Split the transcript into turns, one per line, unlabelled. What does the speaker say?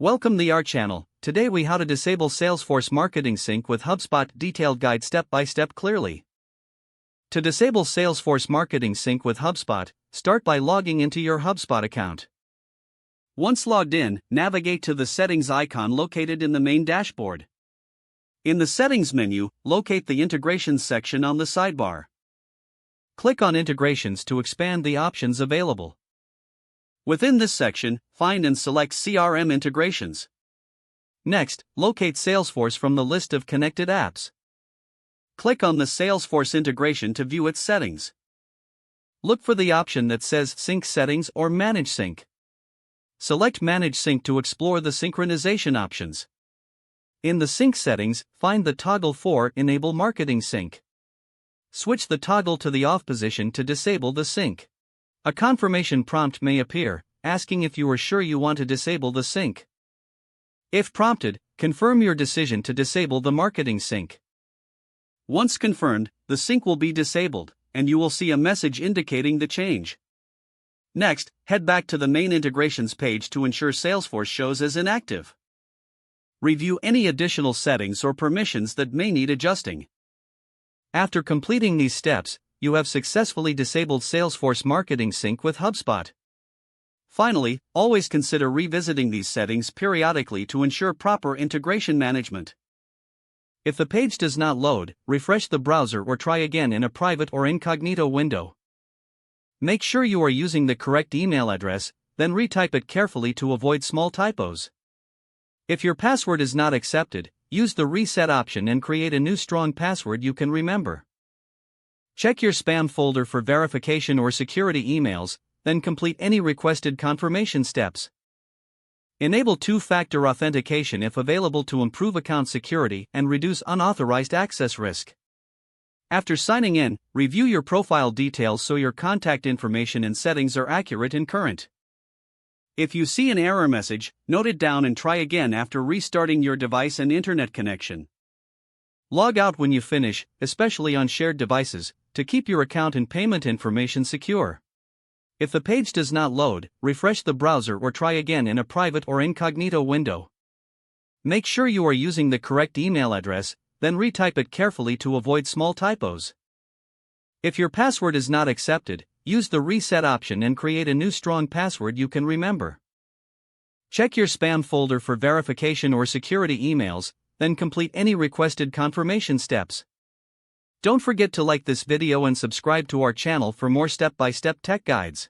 Welcome to our channel. Today we how to disable Salesforce Marketing Sync with HubSpot detailed guide step by step clearly. To disable Salesforce Marketing Sync with HubSpot, start by logging into your HubSpot account. Once logged in, navigate to the settings icon located in the main dashboard. In the settings menu, locate the integrations section on the sidebar. Click on integrations to expand the options available. Within this section, find and select CRM integrations. Next, locate Salesforce from the list of connected apps. Click on the Salesforce integration to view its settings. Look for the option that says Sync Settings or Manage Sync. Select Manage Sync to explore the synchronization options. In the Sync settings, find the toggle for Enable Marketing Sync. Switch the toggle to the off position to disable the sync. A confirmation prompt may appear, asking if you are sure you want to disable the sync. If prompted, confirm your decision to disable the marketing sync. Once confirmed, the sync will be disabled, and you will see a message indicating the change. Next, head back to the main integrations page to ensure Salesforce shows as inactive. Review any additional settings or permissions that may need adjusting. After completing these steps, you have successfully disabled Salesforce Marketing Sync with HubSpot. Finally, always consider revisiting these settings periodically to ensure proper integration management. If the page does not load, refresh the browser or try again in a private or incognito window. Make sure you are using the correct email address, then retype it carefully to avoid small typos. If your password is not accepted, use the reset option and create a new strong password you can remember. Check your spam folder for verification or security emails, then complete any requested confirmation steps. Enable two-factor authentication if available to improve account security and reduce unauthorized access risk. After signing in, review your profile details so your contact information and settings are accurate and current. If you see an error message, note it down and try again after restarting your device and internet connection. Log out when you finish, especially on shared devices, to keep your account and payment information secure. If the page does not load, refresh the browser or try again in a private or incognito window. Make sure you are using the correct email address, then retype it carefully to avoid small typos. If your password is not accepted, use the reset option and create a new strong password you can remember. Check your spam folder for verification or security emails, then complete any requested confirmation steps. Don't forget to like this video and subscribe to our channel for more step-by-step tech guides.